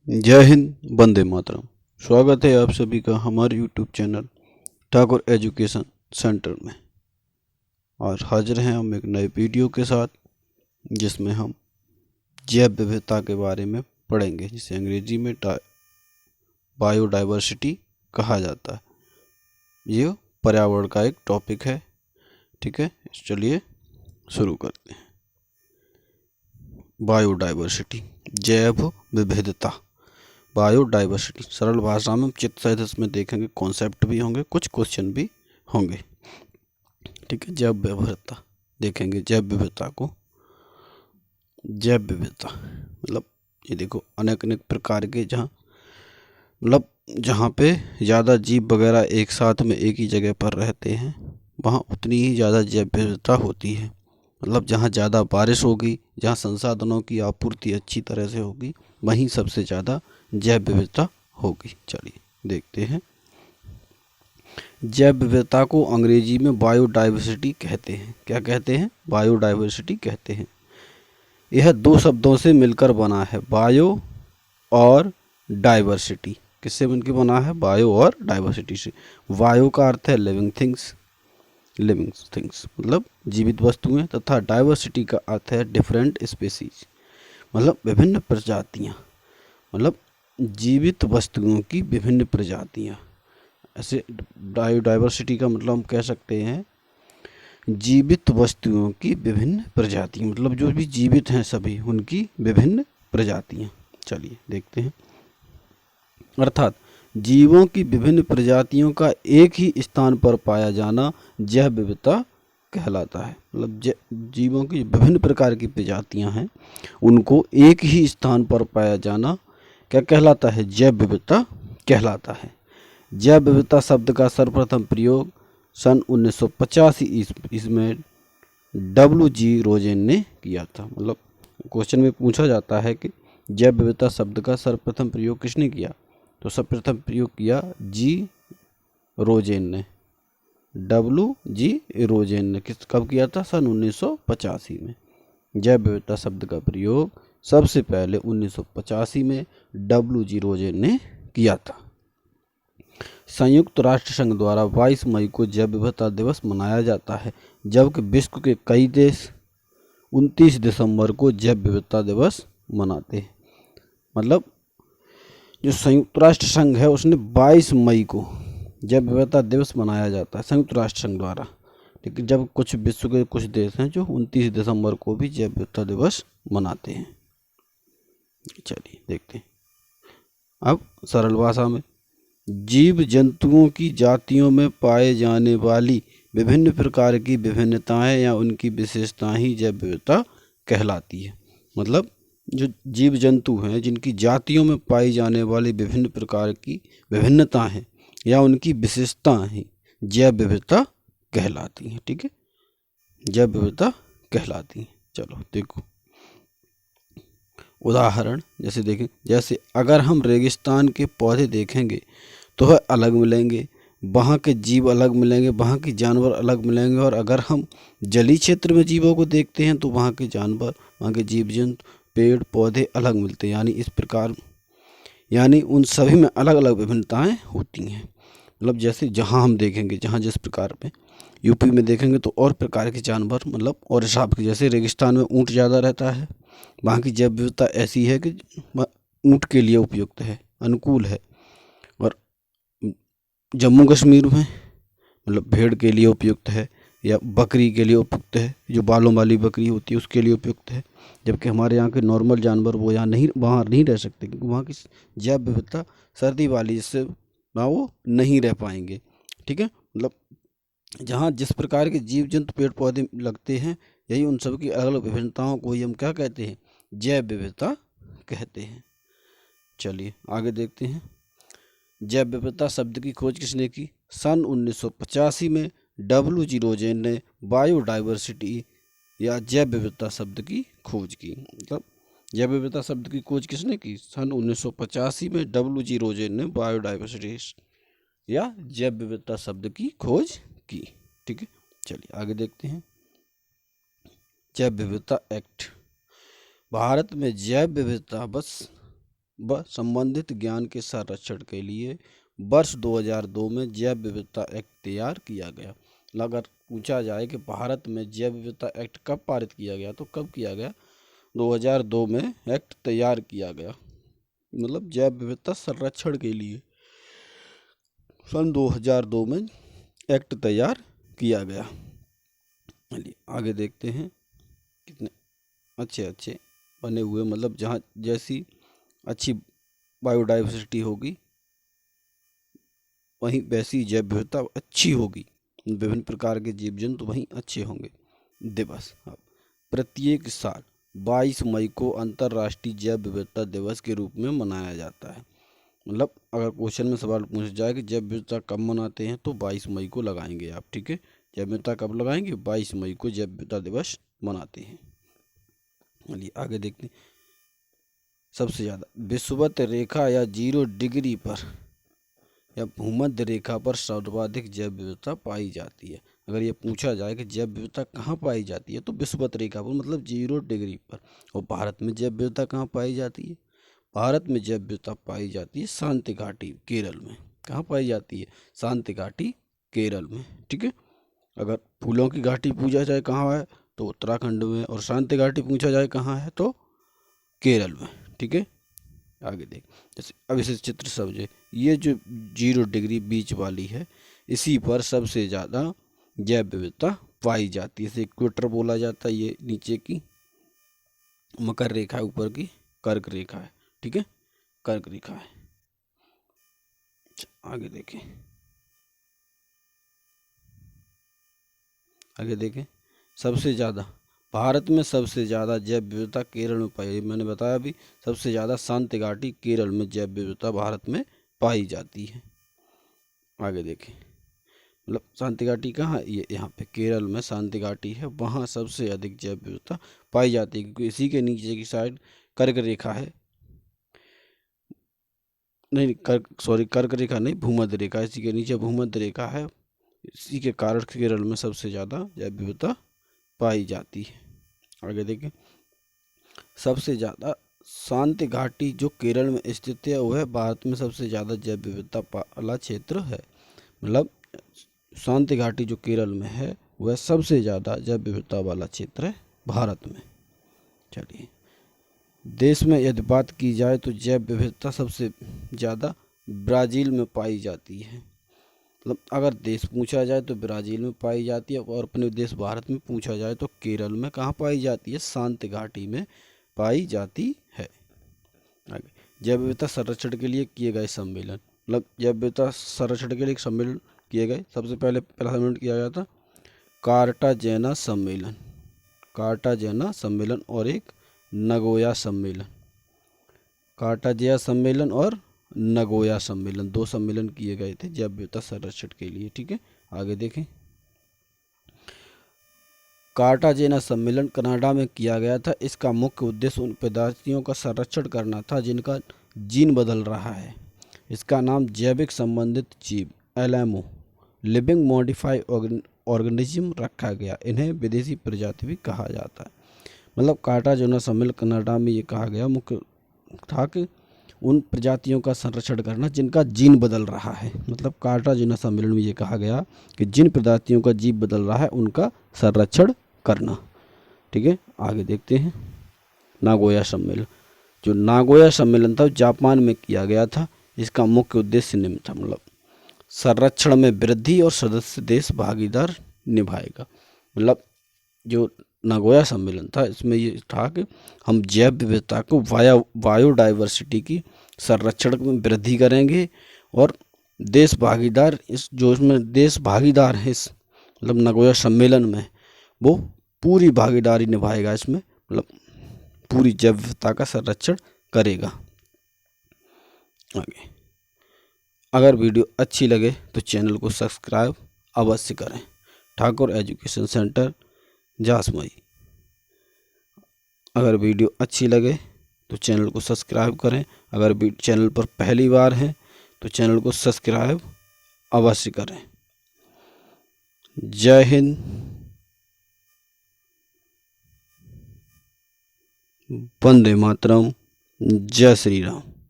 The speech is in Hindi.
जय हिंद, वंदे मातरम। स्वागत है आप सभी का हमारे YouTube channel Thakur education centre में। और हाजिर हैं हम एक नए वीडियो के साथ, जिसमें हम जैव विविधता के बारे में पढ़ेंगे, जिसे अंग्रेजी में बायोडाइवर्सिटी कहा जाता है। ये पर्यावरण का एक टॉपिक है। ठीक है, चलिए शुरू करते हैं। बायोडाइवर्सिटी, जैव विविधता। बायोडाइवर्सिटी सरल भाषा में चित्र सहित इसमें देखेंगे, कॉन्सेप्ट भी होंगे, कुछ क्वेश्चन भी होंगे। ठीक है, जैव विविधता देखेंगे। जैव विविधता को, जैव विविधता मतलब ये देखो, अनेक अनेक प्रकार के, जहाँ पे ज़्यादा जीव वगैरह एक साथ में एक ही जगह पर रहते हैं, वहाँ उतनी ही ज़्यादा जैव विविधता होती है। मतलब जहाँ ज़्यादा बारिश होगी, जहाँ संसाधनों की आपूर्ति अच्छी तरह से होगी, वहीं सबसे ज़्यादा जैव विविधता होगी। चलिए देखते हैं। जैव विविधता को अंग्रेजी में बायोडाइवर्सिटी कहते हैं। क्या कहते हैं? बायोडाइवर्सिटी कहते हैं। यह दो शब्दों से मिलकर बना है, बायो और डाइवर्सिटी। किससे मिलकर बना है? बायो और डाइवर्सिटी से। बायो का अर्थ है लिविंग थिंग्स, लिविंग थिंग्स मतलब जीवित वस्तुएं, तथा डाइवर्सिटी का अर्थ है डिफरेंट स्पीसीज, मतलब विभिन्न प्रजातियां, मतलब जीवित वस्तुओं की विभिन्न प्रजातियां। ऐसे बायोडाइवर्सिटी का मतलब हम कह सकते हैं जीवित वस्तुओं की विभिन्न प्रजातियां, मतलब जो भी जीवित हैं सभी, उनकी विभिन्न प्रजातियां। चलिए देखते हैं। अर्थात जीवों की विभिन्न प्रजातियों का एक ही स्थान पर पाया जाना जैव विविधता कहलाता है। मतलब जीवों की विभिन्न प्रकार की प्रजातियां हैं, उनको एक ही स्थान पर पाया जाना क्या कहलाता है? जैव विविधता कहलाता है। जैव विविधता शब्द का सर्वप्रथम प्रयोग सन 1985 इसमें W.G. रोजेन ने किया था। मतलब क्वेश्चन में पूछा जाता है कि जैव विविधता शब्द का सर्वप्रथम प्रयोग किसने किया, तो सर्वप्रथम प्रयोग किया जी रोजेन ने, W.G. रोजेन ने। कब किया था? सन 1985 में। जैव विविधता शब्द का प्रयोग सबसे पहले 1985 में W.G. रोजेन ने किया था। संयुक्त राष्ट्र संघ द्वारा 22 मई को जैव विविधता दिवस मनाया जाता है, जबकि विश्व के कई देश 29 दिसंबर को जैव विविधता दिवस मनाते हैं। मतलब जो संयुक्त राष्ट्र संघ है, उसने 22 मई को जैव विविधता दिवस मनाया जाता है संयुक्त राष्ट्र संघ द्वारा। लेकिन जब कुछ विश्व के कुछ देश हैं जो 29 दिसंबर को भी जैव विविधता दिवस मनाते हैं। चलिए देखते हैं। अब सरल भाषा में, जीव जंतुओं की जातियों में पाए जाने वाली विभिन्न प्रकार की विभिन्नताएं या उनकी विशेषताएं ही जैव विविधता कहलाती है। मतलब जो जीव जंतु हैं, जिनकी जातियों में पाई जाने वाली विभिन्न प्रकार की विभिन्नता हैं या उनकी विशेषताएं ही जैव विविधता कहलाती हैं। ठीक है, जैव विविधता कहलाती हैं। चलो देखो उदाहरण, जैसे देखें, जैसे अगर हम रेगिस्तान के पौधे देखेंगे तो वह अलग मिलेंगे, वहाँ के जीव अलग मिलेंगे, वहाँ के जानवर अलग मिलेंगे। और अगर हम जलीय क्षेत्र में जीवों को देखते हैं तो वहाँ के जानवर, वहाँ के जीव जंतु, पेड़ पौधे अलग मिलते हैं। यानी इस प्रकार, यानी उन सभी में अलग अलग विभिन्नताएं होती हैं। मतलब जैसे जहाँ हम देखेंगे, जहाँ जिस प्रकार में यूपी में देखेंगे तो और प्रकार के जानवर, मतलब और हिसाब के, जैसे रेगिस्तान में ऊँट ज़्यादा रहता है, वहाँ की जैव विविधता ऐसी है कि ऊँट के लिए उपयुक्त है, अनुकूल है। और जम्मू कश्मीर में मतलब भेड़ के लिए उपयुक्त है, या बकरी के लिए उपयुक्त है, जो बालों वाली बकरी होती है उसके लिए उपयुक्त है। जबकि हमारे यहाँ के नॉर्मल जानवर वो यहाँ नहीं, वहाँ नहीं रह सकते, क्योंकि वहाँ की जैव विविधता सर्दी वाली, जिससे वहाँ वो नहीं रह पाएंगे। ठीक है, मतलब जहाँ जिस प्रकार के जीव जंतु पेड़ पौधे लगते हैं, यही उन सब की अलग अलग विभिन्नताओं को ही हम क्या कहते हैं? जैव विविधता कहते हैं। चलिए आगे देखते हैं। जैव विविधता शब्द की खोज किसने की? सन 1985 में W.G. रोजेन ने बायोडाइवर्सिटी या जैव विविधता शब्द की खोज की। मतलब जैव विविधता शब्द की खोज किसने की? सन 1985 में W.G. रोजेन ने बायोडाइवर्सिटी या जैव विविधता शब्द की खोज की। ठीक है, चलिए आगे देखते हैं। जैव विविधता एक्ट। भारत में जैव विविधता बस व संबंधित ज्ञान के संरक्षण के लिए वर्ष 2002 में जैव विविधता एक्ट तैयार किया गया। अगर पूछा जाए कि भारत में जैव विविधता एक्ट कब पारित किया गया, तो कब किया गया? 2002 में एक्ट तैयार किया गया, मतलब जैव विविधता संरक्षण के लिए सन 2002 में एक्ट तैयार किया गया। चलिए आगे देखते हैं, कितने अच्छे अच्छे बने हुए, मतलब जहाँ जैसी अच्छी बायोडाइवर्सिटी होगी वहीं वैसी जैव विविधता अच्छी होगी, विभिन्न प्रकार के जीव जंतु वहीं अच्छे होंगे। दिवस, प्रत्येक साल 22 मई को अंतर्राष्ट्रीय जैव विविधता दिवस के रूप में मनाया जाता है। मतलब अगर क्वेश्चन में सवाल पूछा जाए कि जैव विविधता कब मनाते हैं, तो 22 मई को लगाएंगे आप, ठीक है। जैव विविधता कब लगाएंगे? 22 मई को जैव विविधता दिवस मनाते हैं। चलिए आगे देखते हैं। सबसे ज़्यादा विषुवत रेखा या 0 डिग्री पर या भूमध्य रेखा पर सर्वाधिक जैव विविधता पाई जाती है। अगर ये पूछा जाए कि जैव विविधता कहाँ पाई जाती है, तो विषुवत रेखा पर, मतलब 0 डिग्री पर। और भारत में जैव विविधता कहाँ पाई जाती है? भारत में जैव विविधता पाई जाती है शांति घाटी केरल में। कहाँ पाई जाती है? शांति घाटी केरल में, ठीक है। अगर फूलों की घाटी पूछा जाए कहाँ है, तो उत्तराखंड में, और शांति घाटी पूछा जाए कहाँ है, तो केरल में, ठीक है। आगे देख, जैसे अब इसे चित्र समझे, ये जो 0 डिग्री बीच वाली है, इसी पर सबसे ज़्यादा जैव विविधता पाई जाती है। इसे इक्वेटर बोला जाता है। ये नीचे की मकर रेखा है, ऊपर की कर्क रेखा है, ठीक है, कर्क रेखा है। आगे देखें, आगे देखें, सबसे ज़्यादा भारत में सबसे ज़्यादा जैव विविधता केरल में पाई, मैंने बताया भी, सबसे ज़्यादा शांति घाटी केरल में जैव विविधता भारत में पाई जाती है। आगे देखें, मतलब शांति घाटी कहाँ है? ये यहाँ पे केरल में शांति घाटी है, वहाँ सबसे अधिक जैव विविधता पाई जाती है, क्योंकि इसी के नीचे की साइड कर्क रेखा है, नहीं कर्क रेखा नहीं, भूमध्य रेखा, इसी के नीचे भूमध्य रेखा है, इसी के कारण केरल में सबसे ज़्यादा जैव विविधता पाई जाती है। आगे देखें, सबसे ज़्यादा शांति घाटी जो केरल में स्थित है, वह भारत में सबसे ज़्यादा जैव विविधता वाला क्षेत्र है। मतलब शांति घाटी जो केरल में है, वह सबसे ज़्यादा जैव विविधता वाला क्षेत्र है भारत में। चलिए, देश में यदि बात की जाए तो जैव विविधता सबसे ज़्यादा ब्राज़ील में पाई जाती है। मतलब अगर देश पूछा जाए तो ब्राज़ील में पाई जाती है, और अपने देश भारत में पूछा जाए तो केरल में कहाँ पाई जाती है? शांति घाटी में पाई जाती है। आगे, जैव विविधता संरक्षण के लिए किए गए सम्मेलन, मतलब जैव विविधता संरक्षण के लिए सम्मेलन किए गए। सबसे पहले पहला सम्मेलन किया गया था कार्टाजेना सम्मेलन, कार्टाजेना सम्मेलन, और एक नगोया सम्मेलन। कार्टाजेना सम्मेलन और नगोया सम्मेलन, 2 सम्मेलन किए गए थे जैव विविधता संरक्षण के लिए, ठीक है। आगे देखें, कार्टाजेना सम्मेलन कनाडा में किया गया था। इसका मुख्य उद्देश्य उन प्रजातियों का संरक्षण करना था जिनका जीन बदल रहा है। इसका नाम जैविक संबंधित जीव LMO, लिविंग मॉडिफाई ऑर्गेनिज्म रखा गया। इन्हें विदेशी प्रजाति भी कहा जाता है। मतलब कार्टाजेना सम्मेलन कनाडा में ये कहा गया मुख्य था कि उन प्रजातियों का संरक्षण करना जिनका जीन बदल रहा है। मतलब कार्टाजेना सम्मेलन में ये कहा गया कि जिन प्रजातियों का जीन बदल रहा है उनका संरक्षण करना, ठीक है। आगे देखते हैं, नागोया सम्मेलन। जो नागोया सम्मेलन था जापान में किया गया था। इसका मुख्य उद्देश्य निम्न था, मतलब संरक्षण में वृद्धि और सदस्य देश भागीदार निभाएगा। मतलब जो नागोया सम्मेलन था, इसमें ये था कि हम जैव विविधता को बायोडाइवर्सिटी की संरक्षण में वृद्धि करेंगे, और देश भागीदार, इस जो इसमें देश भागीदार है इस मतलब नागोया सम्मेलन में, वो पूरी भागीदारी निभाएगा, इसमें मतलब पूरी जैव विविधता का संरक्षण करेगा। आगे, अगर वीडियो अच्छी लगे तो चैनल को सब्सक्राइब अवश्य करें। Thakur education centre Jasmai. अगर वीडियो अच्छी लगे तो चैनल को सब्सक्राइब करें। अगर चैनल पर पहली बार हैं तो चैनल को सब्सक्राइब अवश्य करें। जय हिंद, वंदे मातरम, जय श्री राम।